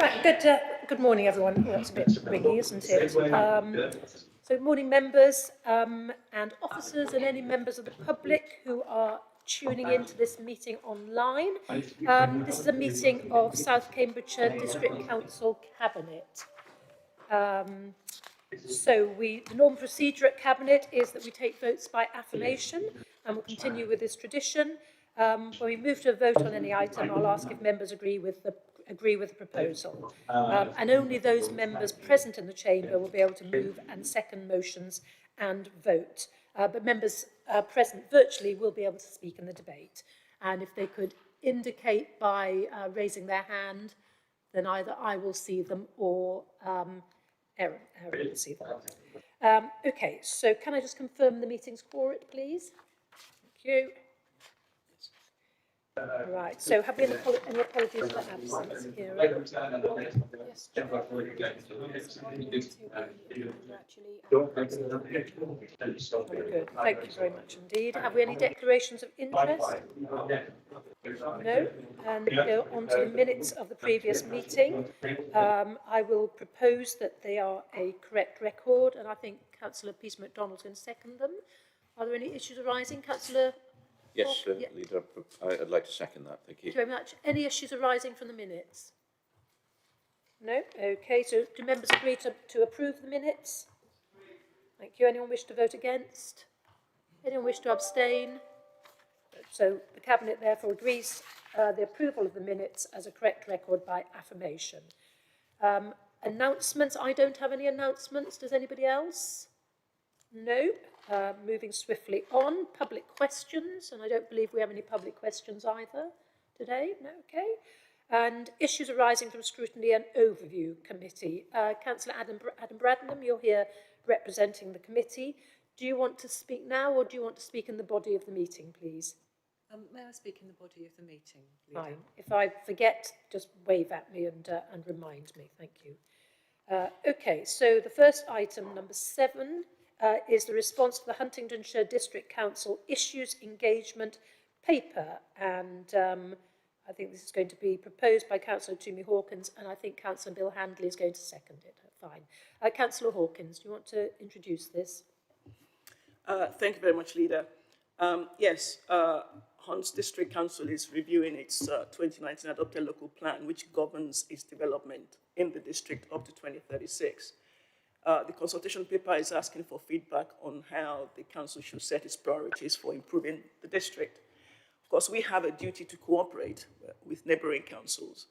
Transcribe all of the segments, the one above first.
Right, good morning, everyone. Well, that's a bit ringy, isn't it? So, morning, members and officers, and any members of the public who are tuning into this meeting online. This is a meeting of South Cambridgeshire District Council Cabinet. So the normal procedure at Cabinet is that we take votes by affirmation, and we'll continue with this tradition. When we move to a vote on any item, I'll ask if members agree with the proposal. And only those members present in the chamber will be able to move and second motions and vote. But members present virtually will be able to speak in the debate. And if they could indicate by raising their hand, then either I will see them or Erin will see them. Okay, so can I just confirm the meeting's quorum, please? Thank you. Right, so have we any apologies for absence here? Yes, good, thank you very much indeed. Have we any declarations of interest? No, and go on to the minutes of the previous meeting. I will propose that they are a correct record, and I think Councillor Peace MacDonald's going to second them. Are there any issues arising, Councillor? Yes, yeah. Leader, I'd like to second that. Thank you. Thank you very much. Any issues arising from the minutes? No? Okay, so do members agree to approve the minutes? Thank you. Anyone wish to vote against? Anyone wish to abstain? So the Cabinet therefore agrees the approval of the minutes as a correct record by affirmation. Announcements. I don't have any announcements. Does anybody else? No. Moving swiftly on. Public questions, and I don't believe we have any public questions either today. No, okay. And issues arising from scrutiny and overview committee. Councillor Adam Bradnam, you're here representing the committee. Do you want to speak now, or do you want to speak in the body of the meeting, please? May I speak in the body of the meeting, Leader? Fine. If I forget, just wave at me and remind me. Thank you. Okay, so the first item, number 7, is the response to the Huntingdonshire District Council Issues Engagement Paper. And I think this is going to be proposed by Councillor Toomey Hawkins, and I think Councillor Bill Handley is going to second it. Fine. Councillor Hawkins, do you want to introduce this? Thank you very much, Leader. Yes, Hunts District Council is reviewing its 2019 adopted local plan, which governs its development in the district up to 2036. The consultation paper is asking for feedback on how the council should set its priorities for improving the district. Of course, we have a duty to cooperate with neighbouring councils.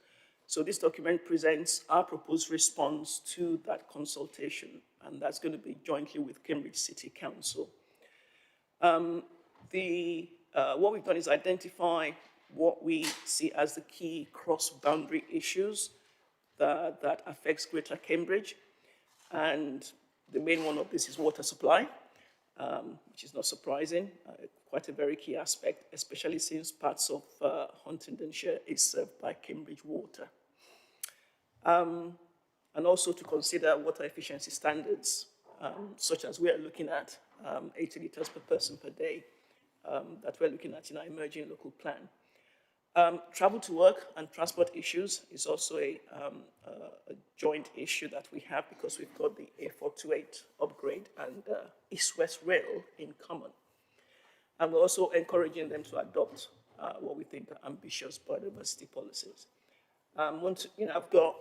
So this document presents our proposed response to that consultation, and that's going to be jointly with Cambridge City Council. What we've done is identify what we see as the key cross-boundary issues that affects Greater Cambridge. And the main one of this is water supply, which is not surprising, quite a very key aspect, especially since parts of Huntingdonshire is served by Cambridge Water. And also to consider water efficiency standards, such as we are looking at 80 litres per person per day, that we're looking at in our emerging local plan. Travel to work and transport issues is also a joint issue that we have because we've got the A428 upgrade and East-West Rail in common. And we're also encouraging them to adopt what we think are ambitious biodiversity policies. I've got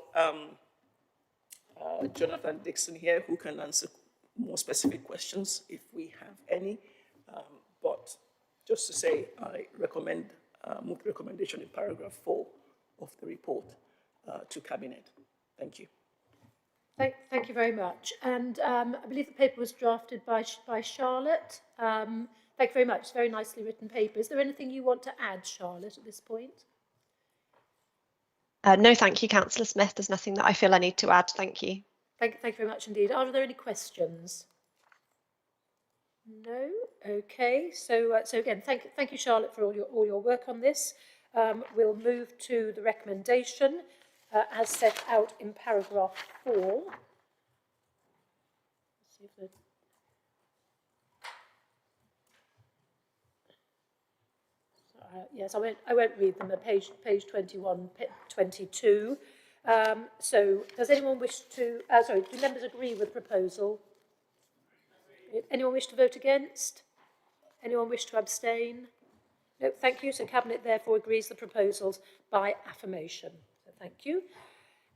Jonathan Dixon here who can answer more specific questions if we have any. But just to say, I recommend move the recommendation in paragraph 4 of the report to Cabinet. Thank you. Thank you very much. And I believe the paper was drafted by Charlotte. Thank you very much. It's a very nicely written paper. Is there anything you want to add, Charlotte, at this point? No, thank you, Councillor Smith. There's nothing that I feel I need to add. Thank you. Thank you very much indeed. Are there any questions? No. Okay. So again, thank you, Charlotte, for all your work on this. We'll move to the recommendation as set out in paragraph 4. Let's see if Yes, I won't read them. Page 21, 22. So does anyone wish to, do members agree with the proposal? Anyone wish to vote against? Anyone wish to abstain? No, thank you. So Cabinet therefore agrees the proposals by affirmation. So thank you.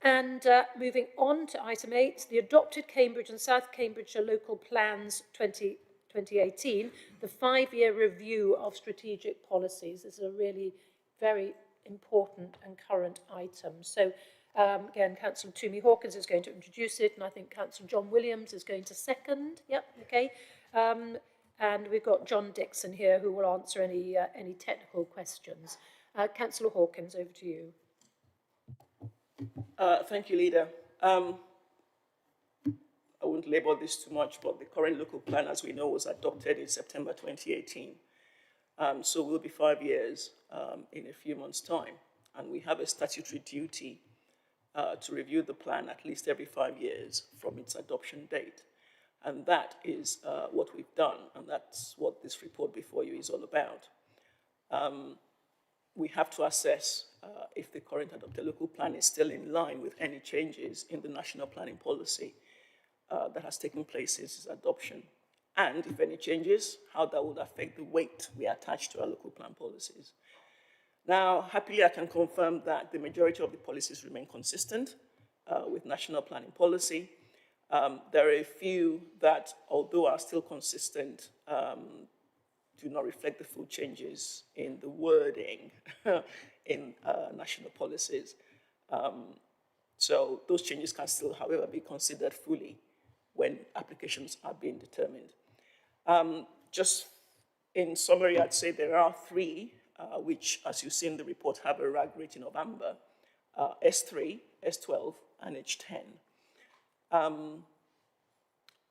And moving on to item 8, the adopted Cambridge and South Cambridgeshire local plans 2018, the 5-year review of strategic policies. This is a really very important and current item. So again, Councillor Toomey Hawkins is going to introduce it, and I think Councillor John Williams is going to second. Yep, okay. And we've got John Dixon here who will answer any technical questions. Councillor Hawkins, over to you. Thank you, Leader. I won't labor this too much, but the current local plan, as we know, was adopted in September 2018. So we'll be 5 years in a few months' time. And we have a statutory duty to review the plan at least every 5 years from its adoption date. And that is what we've done, and that's what this report before you is all about. We have to assess if the current adopted local plan is still in line with any changes in the national planning policy that has taken place since its adoption, and if any changes, how that would affect the weight we attach to our local plan policies. Now, happily, I can confirm that the majority of the policies remain consistent with national planning policy. There are a few that, although are still consistent, do not reflect the full changes in the wording in national policies. So those changes can still, however, be considered fully when applications are being determined. Just in summary, I'd say there are 3, which, as you see in the report, have a RAG rating of amber, S3, S12, and H10.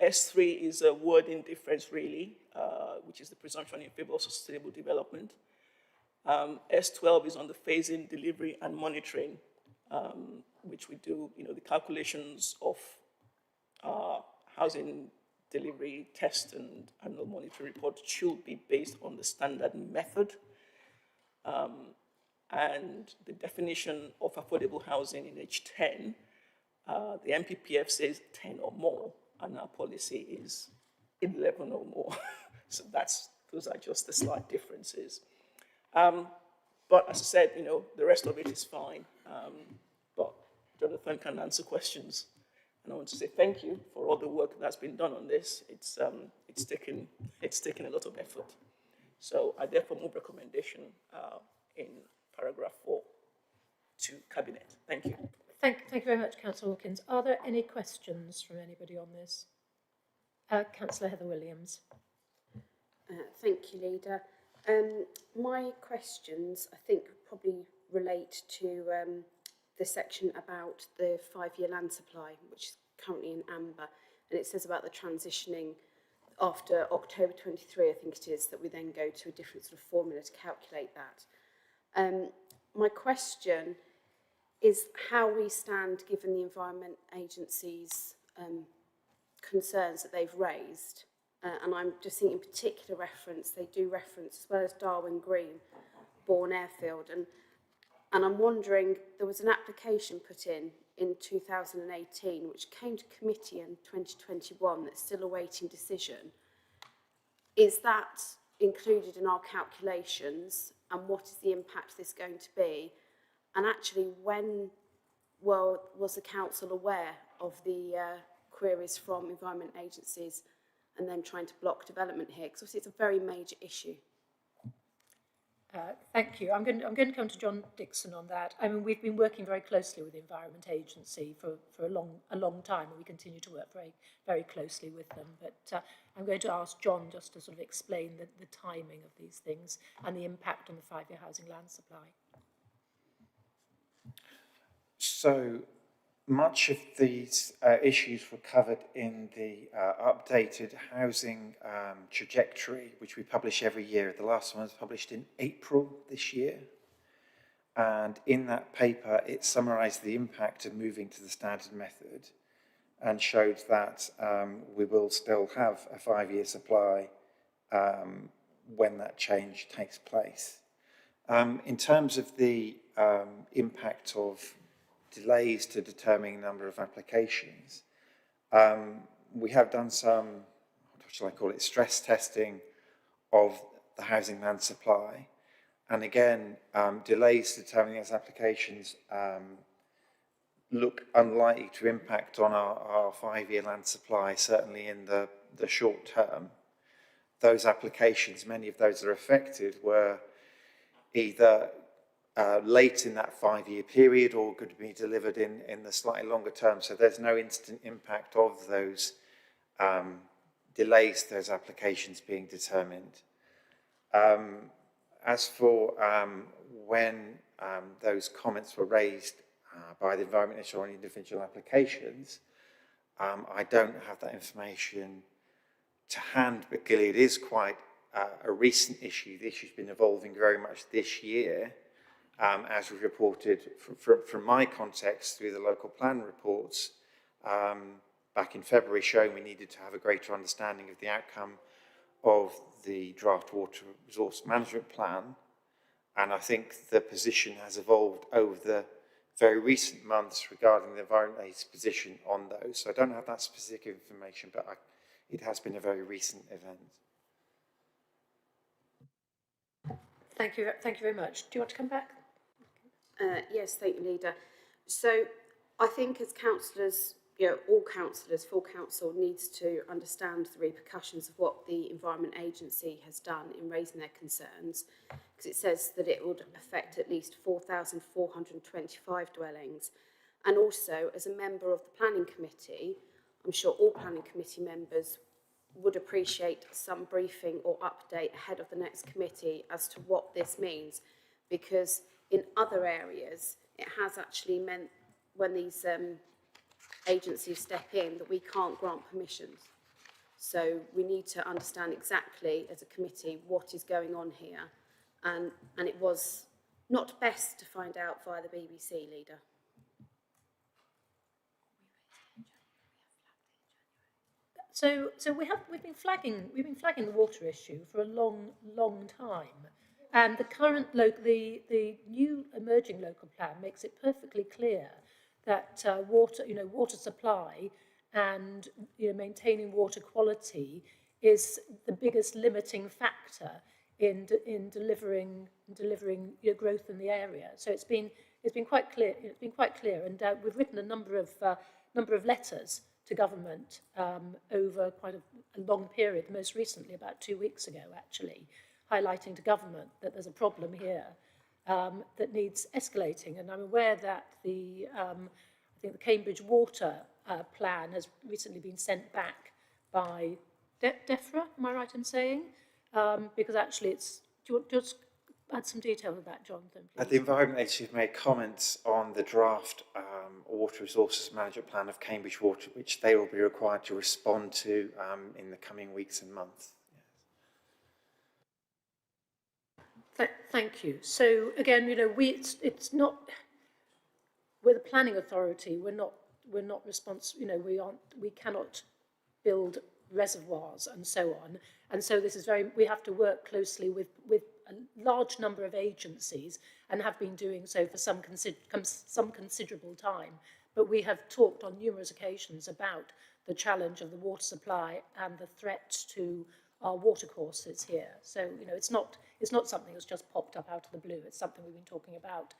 S3 is a wording difference, really, which is the presumption in favor of sustainable development. S12 is on the phasing, delivery, and monitoring, which we do, the calculations of housing delivery test and annual monitoring report should be based on the standard method. And the definition of affordable housing in H10, the MPPF says 10 or more, and our policy is 11 or more. So those are just the slight differences. But as I said, the rest of it is fine. But Jonathan can answer questions. And I want to say thank you for all the work that's been done on this. It's taken a lot of effort. So I therefore move recommendation in paragraph 4 to Cabinet. Thank you. Thank you very much, Councillor Hawkins. Are there any questions from anybody on this? Councillor Heather Williams. Thank you, Leader. My questions, I think, probably relate to the section about the 5-year land supply, which is currently in amber, and it says about the transitioning after October 23, I think it is, that we then go to a different sort of formula to calculate that. My question is how we stand given the Environment Agency's concerns that they've raised. And I'm just thinking in particular reference, they do reference, as well as Darwin Green, Bourne Airfield. And I'm wondering, there was an application put in 2018, which came to committee in 2021, that's still awaiting decision. Is that included in our calculations? And what is the impact of this going to be? And actually, when was the council aware of the queries from environment agencies and then trying to block development here? Because obviously it's a very major issue. Thank you. I'm going to come to John Dixon on that. I mean, we've been working very closely with the Environment Agency for a long time, and we continue to work very, very closely with them. But I'm going to ask John just to sort of explain the timing of these things and the impact on the 5-year housing land supply. So much of these issues were covered in the updated housing trajectory, which we publish every year. The last one was published in April this year. And in that paper, it summarised the impact of moving to the standard method and showed that we will still have a 5-year supply when that change takes place. In terms of the impact of delays to determining number of applications, we have done some, what shall I call it, stress testing of the housing land supply. And again, delays to determining those applications look unlikely to impact on our 5-year land supply, certainly in the short term. Those applications, many of those that are affected were either late in that 5-year period or could be delivered in the slightly longer term. So there's no instant impact of those delays to those applications being determined. As for when those comments were raised by the Environment Minister on individual applications, I don't have that information to hand, but clearly it is quite a recent issue. The issue's been evolving very much this year, as we've reported from my context through the local plan reports back in February, showing we needed to have a greater understanding of the outcome of the draft water resource management plan. And I think the position has evolved over the very recent months regarding the Environment Agency's position on those. So I don't have that specific information, but it has been a very recent event. Thank you very much. Do you want to come back? Yes, thank you, Leader. So I think as councillors, all councillors, full council needs to understand the repercussions of what the Environment Agency has done in raising their concerns, because it says that it would affect at least 4,425 dwellings. And also, as a member of the Planning Committee, I'm sure all Planning Committee members would appreciate some briefing or update ahead of the next committee as to what this means, because in other areas, it has actually meant when these agencies step in that we can't grant permissions. So we need to understand exactly as a committee what is going on here. And it was not best to find out via the BBC, Leader. So we've been flagging the water issue for a long time, and the new emerging local plan makes it perfectly clear that water supply and maintaining water quality is the biggest limiting factor in delivering growth in the area. So it's been quite clear. It's been quite clear, and we've written a number of letters to government over quite a long period. Most recently, about 2 weeks ago, actually, highlighting to government that there's a problem here that needs escalating. And I'm aware that I think the Cambridge water plan has recently been sent back by DEFRA, am I right in saying? Because actually it's, do you want to just add some detail to that, Jonathan, please? The Environment Agency have made comments on the draft Water Resources Management Plan of Cambridge Water, which they will be required to respond to in the coming weeks and months. Thank you. So again, it's not, we're the planning authority. We're not responsible. We cannot build reservoirs and so on. And so this is we have to work closely with a large number of agencies, and have been doing so for some considerable time. But we have talked on numerous occasions about the challenge of the water supply and the threat to our watercourses here. So it's not something that's just popped up out of the blue. It's something we've been talking about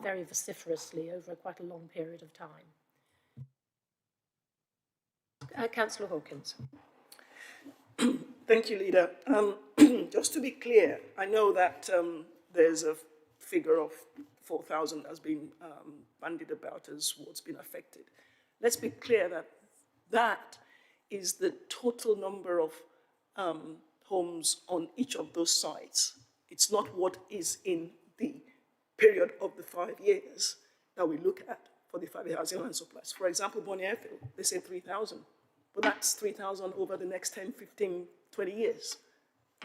very vociferously over quite a long period of time. Councillor Hawkins. Thank you, Leader. Just to be clear, I know that there's a figure of 4,000 that's been bandied about as what's been affected. Let's be clear that that is the total number of homes on each of those sites. It's not what is in the period of the 5 years that we look at for the 5-year housing land supplies. For example, Bonnie Airfield, they say 3,000, but that's 3,000 over the next 10, 15, 20 years,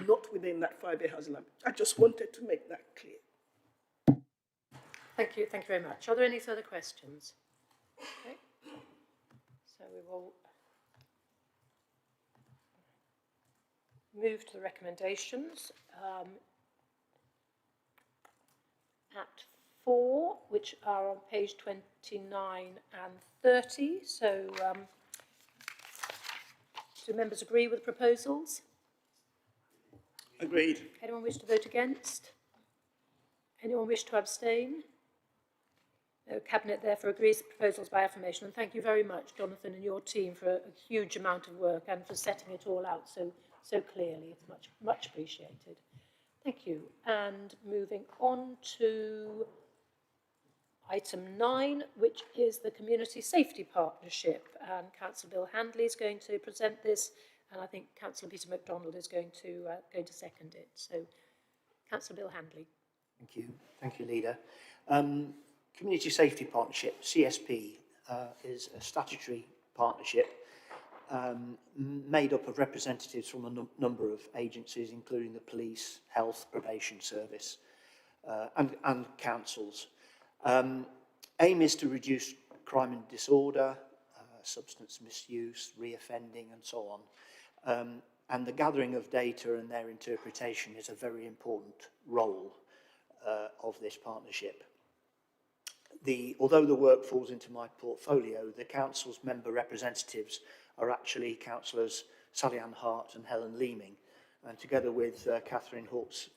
not within that 5-year housing land. I just wanted to make that clear. Thank you very much. Are there any further questions? Okay. So we will move to the recommendations. at 4, which are on page 29 and 30. So do members agree with the proposals? Agreed. Anyone wish to vote against? Anyone wish to abstain? No, Cabinet therefore agrees the proposals by affirmation. And thank you very much, Jonathan, and your team for a huge amount of work and for setting it all out so clearly. It's much appreciated. Thank you. And moving on to item 9, which is the Community Safety Partnership. And Councillor Bill Handley is going to present this, and I think Councillor Peter MacDonald is going to second it. So, Councillor Bill Handley. Thank you, Leader. Community Safety Partnership, CSP, is a statutory partnership made up of representatives from a number of agencies, including the police, health, probation service, and councils. Aim is to reduce crime and disorder, substance misuse, reoffending, and so on. And the gathering of data and their interpretation is a very important role of this partnership. Although the work falls into my portfolio, the council's member representatives are actually councillors Sally Ann Hart and Helen Leeming, and together with Catherine Hawkes,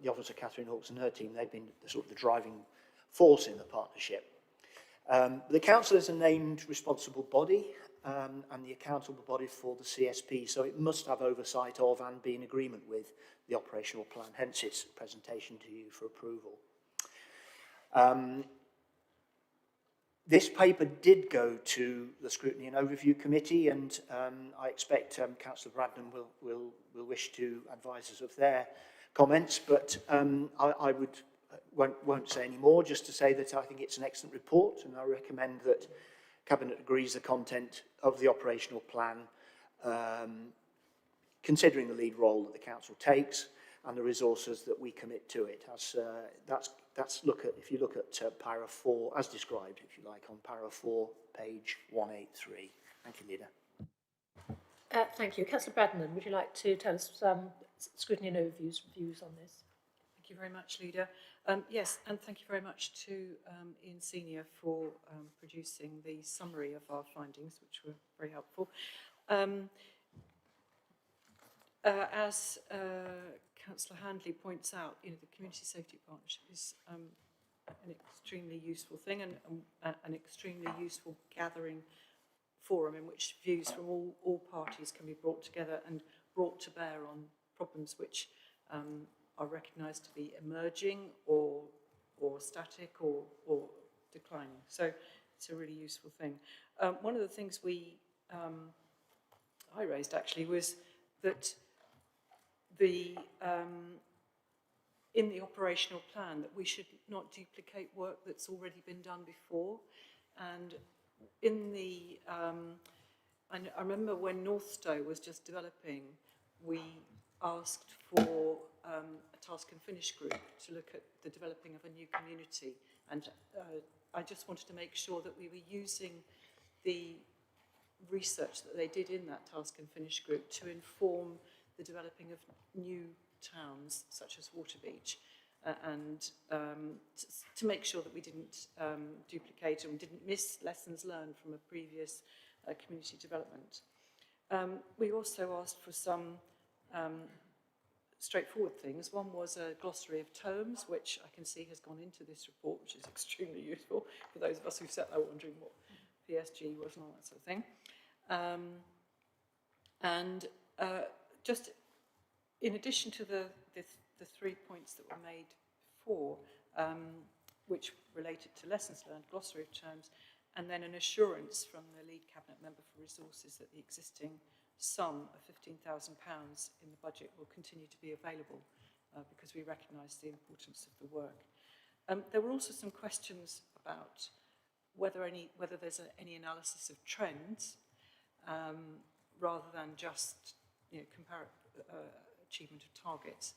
the officer Catherine Hawkes and her team, they've been the driving force in the partnership. The council is a named responsible body and the accountable body for the CSP, so it must have oversight of and be in agreement with the operational plan, hence its presentation to you for approval. This paper did go to the Scrutiny and Overview Committee, and I expect Councillor Bradnam will wish to advise us of their comments, but I won't say any more, just to say that I think it's an excellent report, and I recommend that Cabinet agrees the content of the operational plan, considering the lead role that the Council takes and the resources that we commit to it. If you look at para 4, as described, if you like, on para 4, page 183. Thank you, Leader. Thank you. Councillor Bradnam, would you like to tell us some Scrutiny and Overview's views on this? Thank you very much, Leader. Yes, and thank you very much to Ian Senior for producing the summary of our findings, which were very helpful. As Councillor Handley points out, the Community Safety Partnership is an extremely useful thing and an extremely useful gathering forum in which views from all parties can be brought together and brought to bear on problems which are recognised to be emerging or static or declining. So it's a really useful thing. One of the things I raised actually was that in the operational plan that we should not duplicate work that's already been done before. And in the, I remember when Northstowe was just developing, we asked for a task and finish group to look at the developing of a new community. And I just wanted to make sure that we were using the research that they did in that task and finish group to inform the developing of new towns such as Waterbeach, and to make sure that we didn't duplicate and didn't miss lessons learned from a previous community development. We also asked for some straightforward things. One was a glossary of tomes, which I can see has gone into this report, which is extremely useful for those of us who sat there wondering what PSG was and all that sort of thing. Just in addition to the 3 points that were made before, which related to lessons learned, glossary of terms, and then an assurance from the lead cabinet member for resources that the existing sum of £15,000 in the budget will continue to be available because we recognise the importance of the work. There were also some questions about whether there's any analysis of trends rather than just achievement of targets.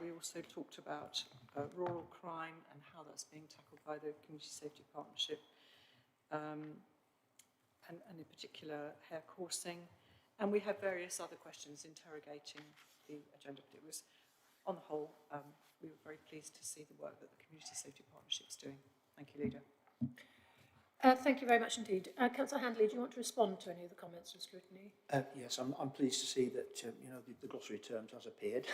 We also talked about rural crime and how that's being tackled by the Community Safety Partnership, and in particular hare coursing. And we had various other questions interrogating the agenda, but it was on the whole, we were very pleased to see the work that the Community Safety Partnership's doing. Thank you, Leader. Thank you very much indeed. Councillor Handley, do you want to respond to any of the comments of scrutiny? Yes, I'm pleased to see that the glossary terms has appeared,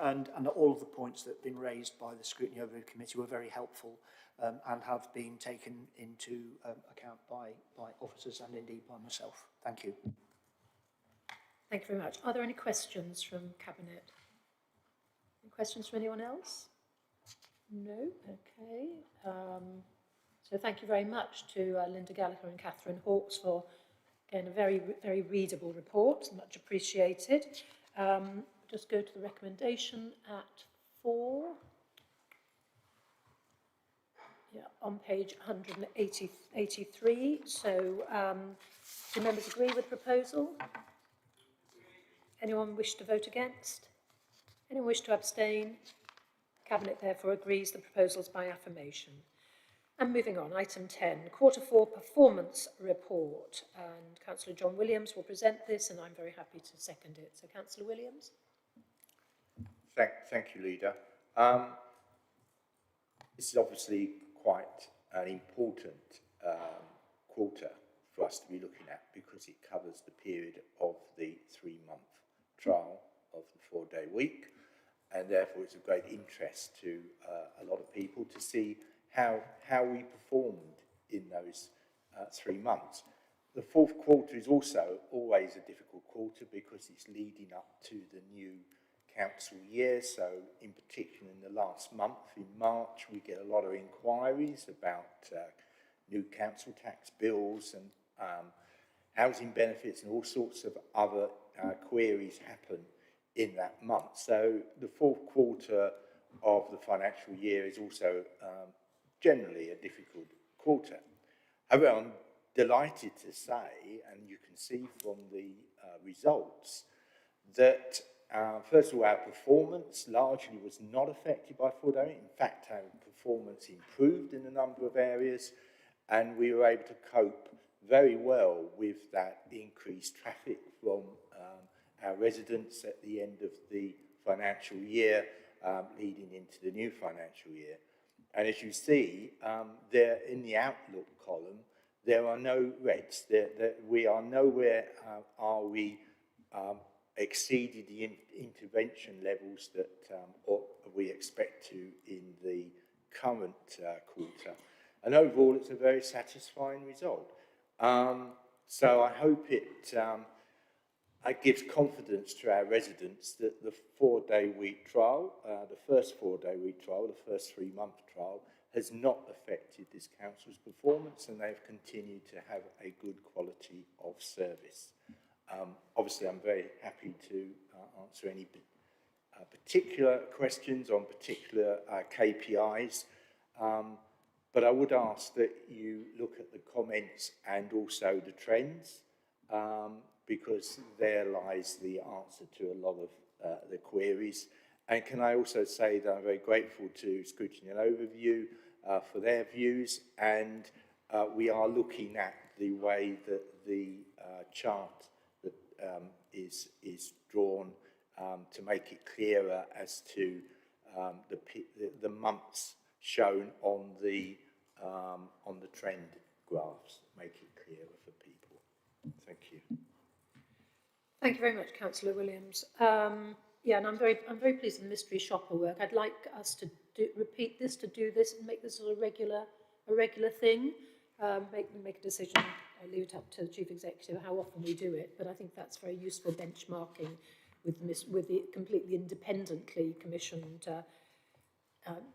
and all of the points that have been raised by the Scrutiny Overview Committee were very helpful and have been taken into account by officers and indeed by myself. Thank you. Thank you very much. Are there any questions from Cabinet? Any questions from anyone else? No? Okay. So thank you very much to Linda Gallagher and Catherine Hawkes for, again, a very, very readable report. Much appreciated. Just go to the recommendation at 4. Yeah, on page 183. So do members agree with the proposal? Anyone wish to vote against? Anyone wish to abstain? Cabinet therefore agrees the proposals by affirmation. And moving on, item 10, Q4 performance report. And Councillor John Williams will present this, and I'm very happy to second it. So, Councillor Williams. Thank you, Leader. This is obviously quite an important quarter for us to be looking at because it covers the period of the 3-month trial of the 4-day week, and therefore it's of great interest to a lot of people to see how we performed in those 3 months. The fourth quarter is also always a difficult quarter because it's leading up to the new council year. So in particular in the last month, in March, we get a lot of inquiries about new council tax bills and housing benefits, and all sorts of other queries happen in that month. So the fourth quarter of the financial year is also generally a difficult quarter. However, I'm delighted to say, and you can see from the results, that first of all, our performance largely was not affected by 4-day. In fact, our performance improved in a number of areas, and we were able to cope very well with that increased traffic from our residents at the end of the financial year, leading into the new financial year. And as you see, there in the outlook column, there are no reds. We are nowhere we exceeded the intervention levels that we expect to in the current quarter. And overall, it's a very satisfying result. So I hope it gives confidence to our residents that the 4-day week trial, the first 4-day week trial, the first 3-month trial, has not affected this council's performance, and they've continued to have a good quality of service. Obviously, I'm very happy to answer any particular questions on particular KPIs, but I would ask that you look at the comments and also the trends, because there lies the answer to a lot of the queries. And can I also say that I'm very grateful to Scrutiny and Overview for their views, and we are looking at the way that the chart that is drawn to make it clearer as to the months shown on the trend graphs, make it clearer for people. Thank you. Thank you very much, Councillor Williams. Yeah, and I'm very pleased with the mystery shopper work. I'd like us to repeat this, to do this, and make this a regular thing. Make a decision. I'll leave it up to the Chief Executive how often we do it, but I think that's very useful benchmarking with the completely independently commissioned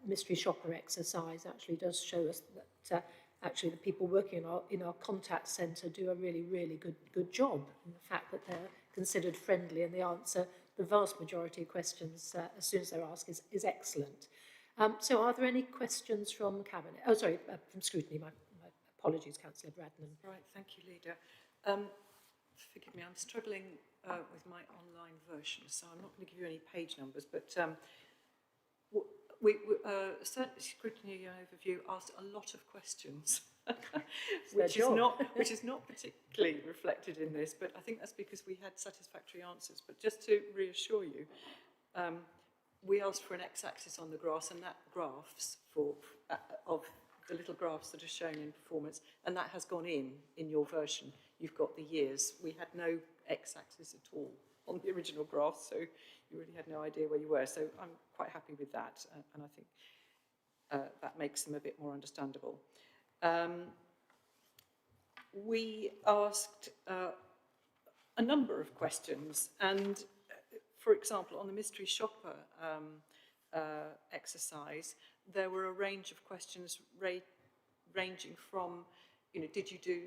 mystery shopper exercise. Actually does show us that actually the people working in our contact centre do a really good job. And the fact that they're considered friendly and they answer the vast majority of questions as soon as they're asked is excellent. So are there any questions from Cabinet? Oh, sorry, from Scrutiny. My apologies, Councillor Bradnan. Right, thank you, Leader. Forgive me, I'm struggling with my online version, so I'm not going to give you any page numbers, but certainly Scrutiny and Overview asked a lot of questions, which is not particularly reflected in this, but I think that's because we had satisfactory answers. But just to reassure you, we asked for an x-axis on the graphs, and that graphs of the little graphs that are shown in performance, and that has gone in your version. You've got the years. We had no x-axis at all on the original graph, so you really had no idea where you were. So I'm quite happy with that, and I think that makes them a bit more understandable. We asked a number of questions, and for example, on the mystery shopper exercise, there were a range of questions ranging from, did you do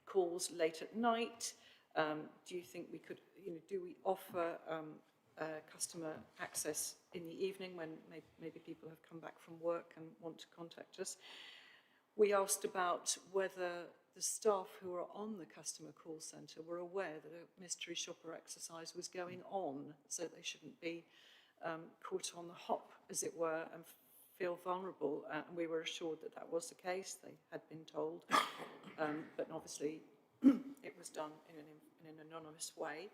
calls late at night? Do you think we could, do we offer customer access in the evening when maybe people have come back from work and want to contact us? We asked about whether the staff who are on the customer call centre were aware that a mystery shopper exercise was going on, so they shouldn't be caught on the hop, as it were, and feel vulnerable. And we were assured that that was the case. They had been told, but obviously it was done in an anonymous way.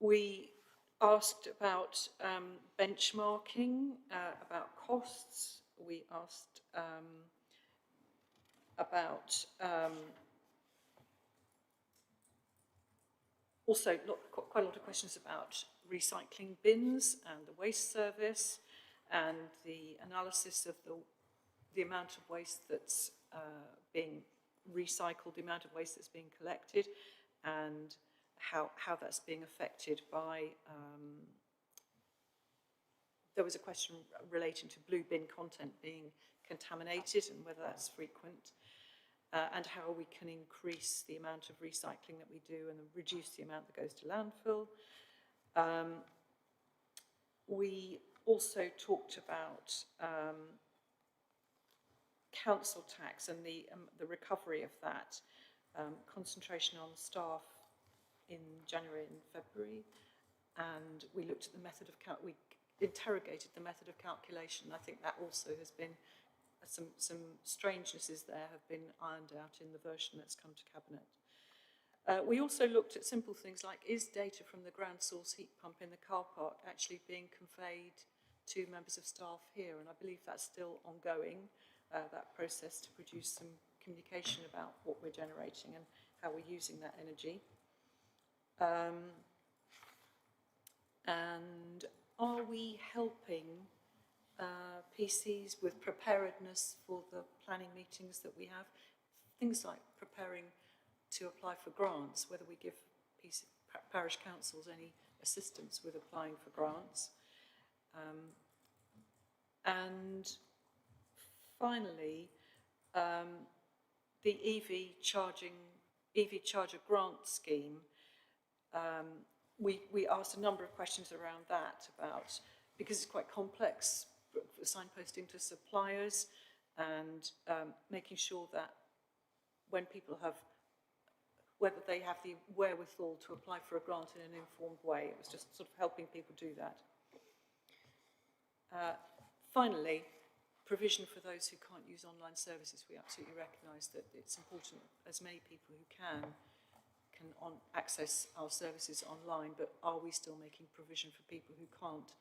We asked about benchmarking, about costs. We asked about also quite a lot of questions about recycling bins and the waste service, and the analysis of the amount of waste that's being recycled, the amount of waste that's being collected, and how that's being affected by there was a question relating to blue bin content being contaminated and whether that's frequent, and how we can increase the amount of recycling that we do and reduce the amount that goes to landfill. We also talked about council tax and the recovery of that, concentration on staff in January and February, and we looked at the method of we interrogated the method of calculation. I think that also has been some strangenesses there have been ironed out in the version that's come to Cabinet. We also looked at simple things like, is data from the ground source heat pump in the car park actually being conveyed to members of staff here? And I believe that's still ongoing, that process to produce some communication about what we're generating and how we're using that energy. And are we helping PCs with preparedness for the planning meetings that we have? Things like preparing to apply for grants, whether we give parish councils any assistance with applying for grants. And finally, the EV charger grant scheme. We asked a number of questions around that, about, because it's quite complex, signposting to suppliers and making sure that when people have, whether they have the wherewithal to apply for a grant in an informed way. It was just sort of helping people do that. Finally, provision for those who can't use online services. We absolutely recognise that it's important as many people who can access our services online, but are we still making provision for people who can't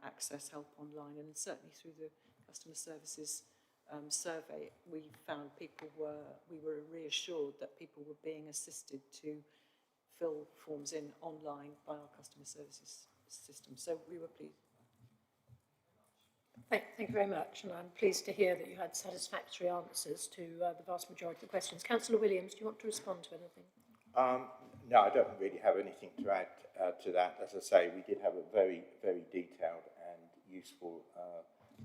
access help online? And certainly through the customer services survey, we found we were reassured that people were being assisted to fill forms in online by our customer services system. So we were pleased. Thank you very much, and I'm pleased to hear that you had satisfactory answers to the vast majority of the questions. Councillor Williams, do you want to respond to anything? No, I don't really have anything to add to that. As I say, we did have a very, very detailed and useful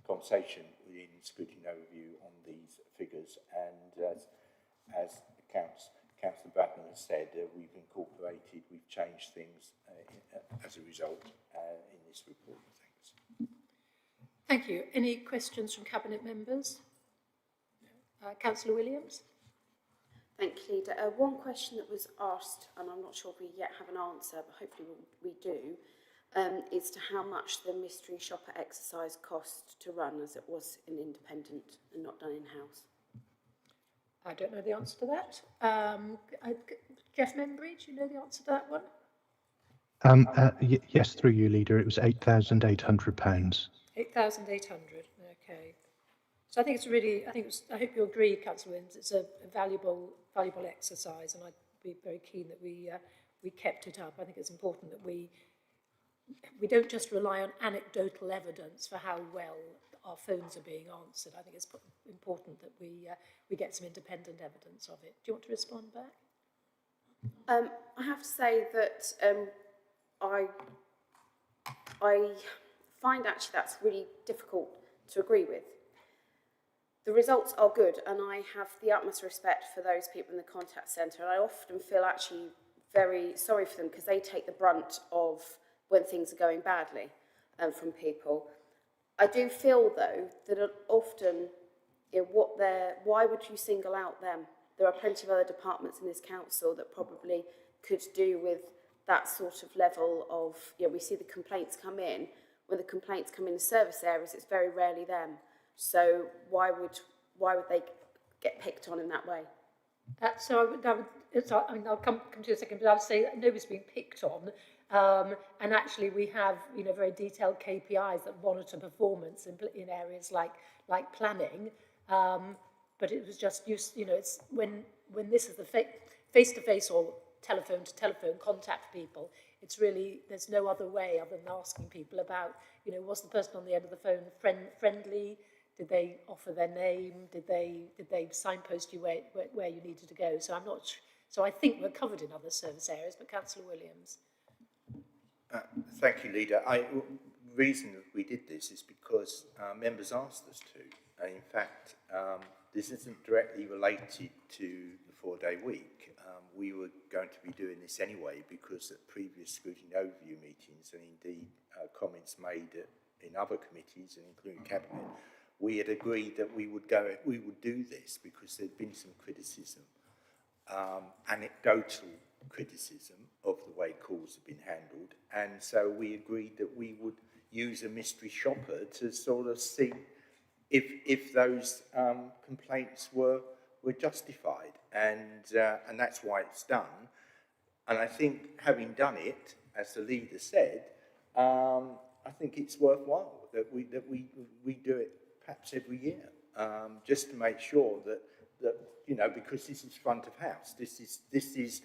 conversation within Scrutiny Overview on these figures, and as Councillor Bratton has said, we've incorporated, we've changed things as a result in this report. Thanks. Thank you. Any questions from Cabinet members? Councillor Williams? Thank you, Leader. One question that was asked, and I'm not sure if we yet have an answer, but hopefully we do, is to how much the mystery shopper exercise cost to run, as it was an independent and not done in-house. I don't know the answer to that. Jeff Membry, do you know the answer to that one? Yes, through you, Leader. It was £8,800. £8,800, okay. So I think it's really, I hope you agree, Councillor Wins, it's a valuable exercise, and I'd be very keen that we kept it up. I think it's important that we don't just rely on anecdotal evidence for how well our phones are being answered. I think it's important that we get some independent evidence of it. Do you want to respond back? I have to say that I find actually that's really difficult to agree with. The results are good, and I have the utmost respect for those people in the contact centre, and I often feel actually very sorry for them because they take the brunt of when things are going badly from people. I do feel, though, that often, why would you single out them? There are plenty of other departments in this council that probably could do with that sort of level of, we see the complaints come in. When the complaints come in the service areas, it's very rarely them. So why would they get picked on in that way? I'll come to you in a second, but I would say that nobody's being picked on. And actually we have, very detailed KPIs that monitor performance in areas like planning. But it was just, it's when this is the face-to-face or telephone-to-telephone contact people, it's really, there's no other way other than asking people about, was the person on the end of the phone friendly? Did they offer their name? Did they signpost you where you needed to go? So so I think we're covered in other service areas, but Councillor Williams. Thank you, Leader. The reason that we did this is because members asked us to. And in fact, this isn't directly related to the 4-day week. We were going to be doing this anyway because at previous scrutiny overview meetings, and indeed comments made in other committees, and including Cabinet, we had agreed that we would do this because there'd been some criticism, anecdotal criticism of the way calls have been handled, and so we agreed that we would use a mystery shopper to sort of see if those complaints were justified, and that's why it's done. And I think, having done it, as the leader said, I think it's worthwhile that we do it perhaps every year, just to make sure that because this is front of house. This is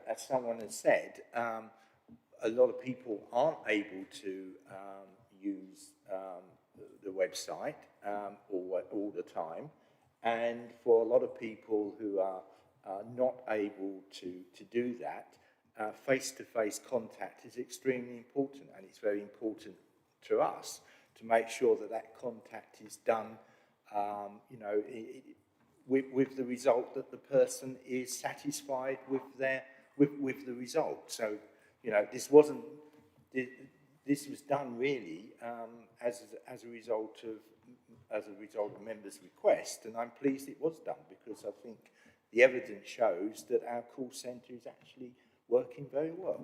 as someone has said, a lot of people aren't able to use the website all the time, and for a lot of people who are not able to do that, face-to-face contact is extremely important, and it's very important to us to make sure that contact is done, with the result that the person is satisfied with the result. So, this was done really as a result of members' request, and I'm pleased it was done because I think the evidence shows that our call centre is actually working very well.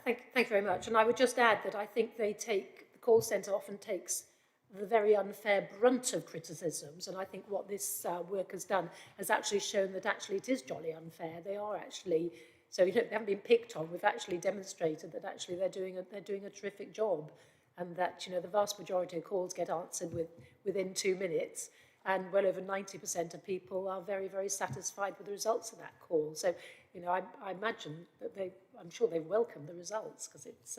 Thank you very much. And I would just add that I think the call centre often takes the very unfair brunt of criticisms, and I think what this work has done has actually shown that actually it is jolly unfair. They are actually, so they haven't been picked on. We've actually demonstrated that actually they're doing a terrific job, and that the vast majority of calls get answered within 2 minutes, and well over 90% of people are very, very satisfied with the results of that call. So I imagine that I'm sure they welcome the results, because it's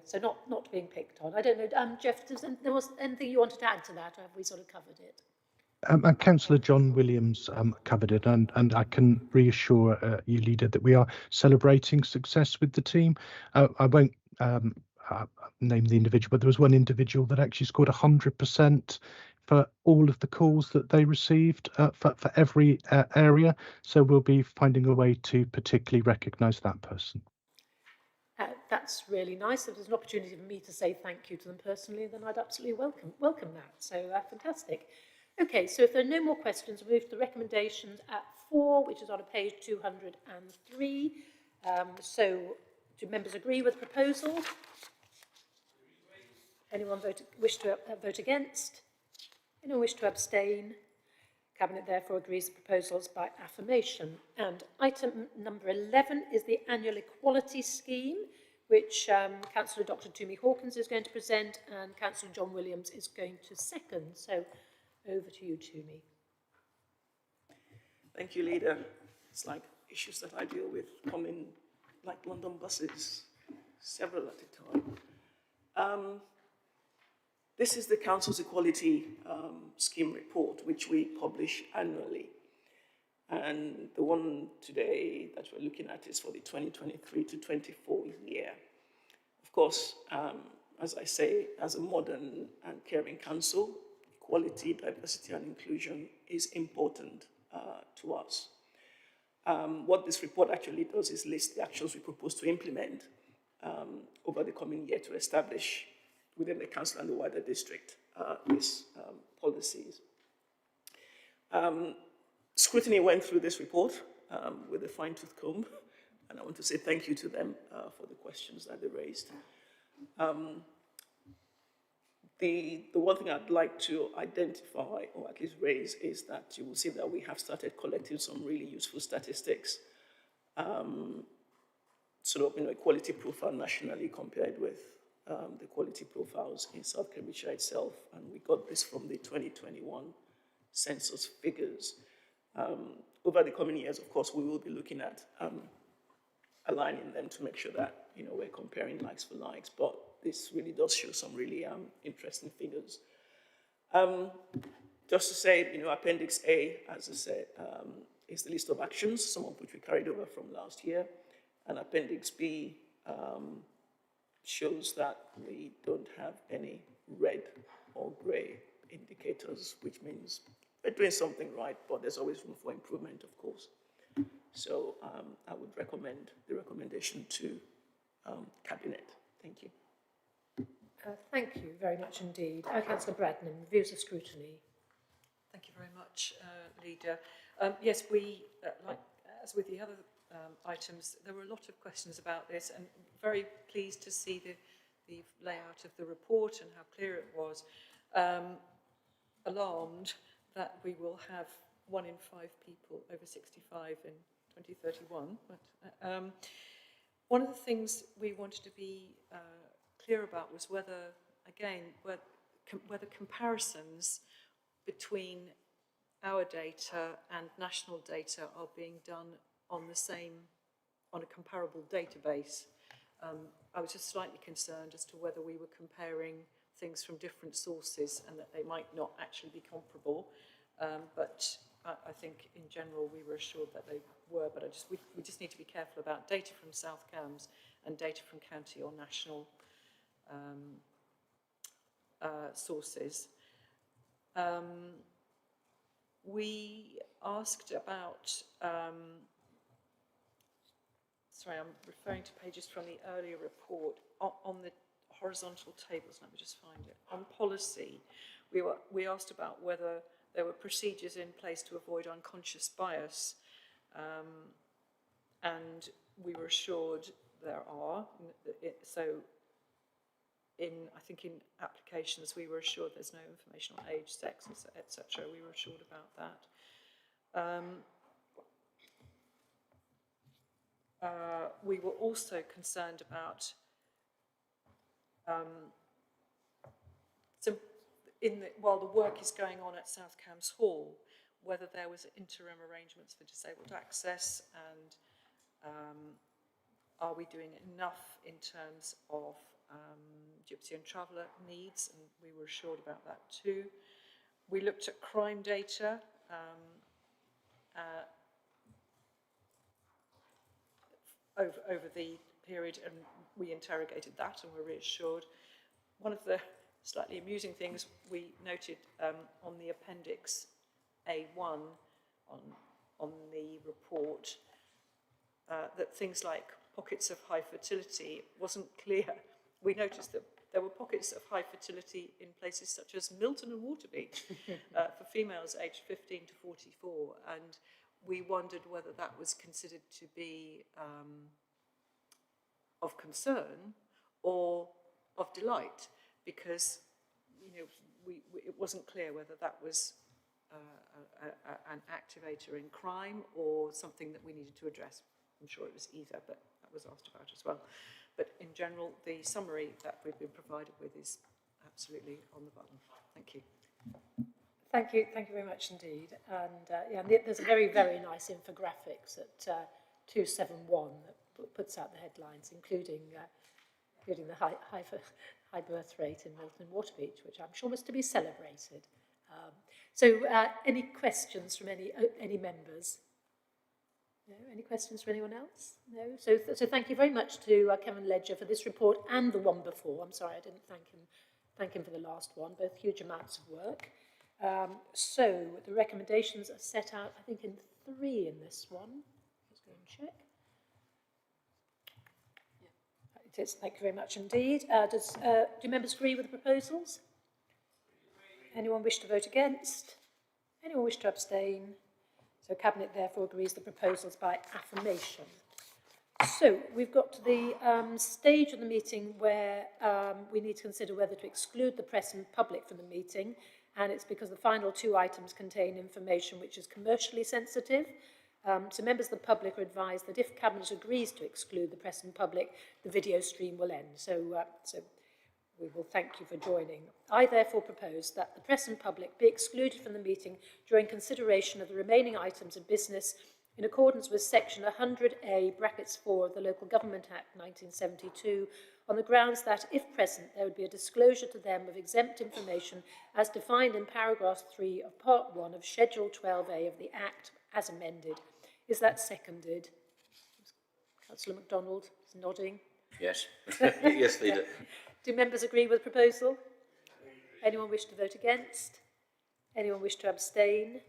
so not being picked on. I don't know, Jeff, there was anything you wanted to add to that, or have we sort of covered it? Councillor John Williams covered it, and I can reassure you, Leader, that we are celebrating success with the team. I won't name the individual, but there was one individual that actually scored 100% for all of the calls that they received for every area. So we'll be finding a way to particularly recognise that person. That's really nice. If there's an opportunity for me to say thank you to them personally, then I'd absolutely welcome that. So fantastic. Okay, so if there are no more questions, we'll move to the recommendations at 4, which is on page 203. So do members agree with the proposal? Anyone wish to vote against? Anyone wish to abstain? Cabinet therefore agrees the proposals by affirmation. And item number 11 is the annual equality scheme, which Councillor Dr. Toomey Hawkins is going to present and Councillor John Williams is going to second. So over to you, Toomey. Thank you, Leader. It's like issues that I deal with come in like London buses, several at a time. This is the Council's Equality Scheme report, which we publish annually. And the one today that we're looking at is for the 2023 to 24 year. Of course, as I say, as a modern and caring council, equality, diversity and inclusion is important to us. What this report actually does is list the actions we propose to implement over the coming year to establish within the council and the wider district these policies. Scrutiny went through this report with a fine-tooth comb, and I want to say thank you to them for the questions that they raised. The one thing I'd like to identify, or at least raise, is that you will see that we have started collecting some really useful statistics, sort of, equality profile nationally compared with the quality profiles in South Cambridgeshire itself, and we got this from the 2021 census figures. Over the coming years, of course, we will be looking at aligning them to make sure that, we're comparing likes for likes, but this really does show some really interesting figures. Just to say, Appendix A, as I said, is the list of actions, some of which we carried over from last year, and Appendix B shows that we don't have any red or grey indicators, which means we're doing something right, but there's always room for improvement, of course. So I would recommend the recommendation to Cabinet. Thank you. Thank you very much indeed. Councillor Bradnam, views of scrutiny. Thank you very much, Leader. Yes, we, like as with the other items, there were a lot of questions about this, and very pleased to see the layout of the report and how clear it was. Alarmed that we will have 1 in 5 people over 65 in 2031. But one of the things we wanted to be clear about was whether, again, whether comparisons between our data and national data are being done on a comparable database. I was just slightly concerned as to whether we were comparing things from different sources and that they might not actually be comparable. But I think in general we were assured that they were, but we just need to be careful about data from South Cambs and data from county or national sources. We asked about, sorry, I'm referring to pages from the earlier report, on the horizontal tables, let me just find it. On policy, we asked about whether there were procedures in place to avoid unconscious bias, and we were assured there are. So I think in applications we were assured there's no information on age, sex, etc. We were assured about that. We were also concerned about while the work is going on at South Cambs Hall, whether there was interim arrangements for disabled access, and are we doing enough in terms of gypsy and traveller needs, and we were assured about that too. We looked at crime data over the period, and we interrogated that and were reassured. One of the slightly amusing things we noted on the Appendix A1 on the report, that things like pockets of high fertility wasn't clear. We noticed that there were pockets of high fertility in places such as Milton and Waterby for females aged 15 to 44, and we wondered whether that was considered to be of concern or of delight, because it wasn't clear whether that was an activator in crime or something that we needed to address. I'm sure it was either, but that was asked about as well. But in general, the summary that we've been provided with is absolutely on the button. Thank you. Thank you very much indeed. And yeah, there's a very, very nice infographics at 271 that puts out the headlines, including the high birth rate in Milton and Waterbeach, which I'm sure was to be celebrated. So any questions from any members? No? Any questions from anyone else? No? So thank you very much to Kevin Ledger for this report and the one before. I'm sorry I didn't thank him for the last one, both huge amounts of work. So the recommendations are set out, I think, in 3 in this one. Let's go and check. Yeah. It is, thank you very much indeed. Do members agree with the proposals? Anyone wish to vote against? Anyone wish to abstain? So Cabinet therefore agrees the proposals by affirmation. So we've got to the stage of the meeting where we need to consider whether to exclude the press and public from the meeting, and it's because the final 2 items contain information which is commercially sensitive. So members of the public are advised that if Cabinet agrees to exclude the press and public, the video stream will end. So we will thank you for joining. I therefore propose that the press and public be excluded from the meeting during consideration of the remaining items of business in accordance with section 100A brackets 4 of the Local Government Act 1972, on the grounds that, if present, there would be a disclosure to them of exempt information as defined in paragraph 3 of part 1 of schedule 12A of the Act as amended. Is that seconded? Councillor MacDonald is nodding. Yes. Yes, Leader. Do members agree with the proposal? Anyone wish to vote against? Anyone wish to abstain?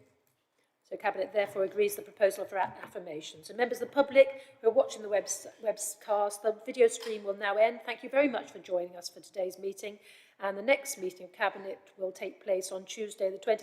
So Cabinet therefore agrees the proposal for affirmation. So members of the public who are watching the webcast, the video stream will now end. Thank you very much for joining us for today's meeting. And the next meeting of Cabinet will take place on Tuesday, the 26th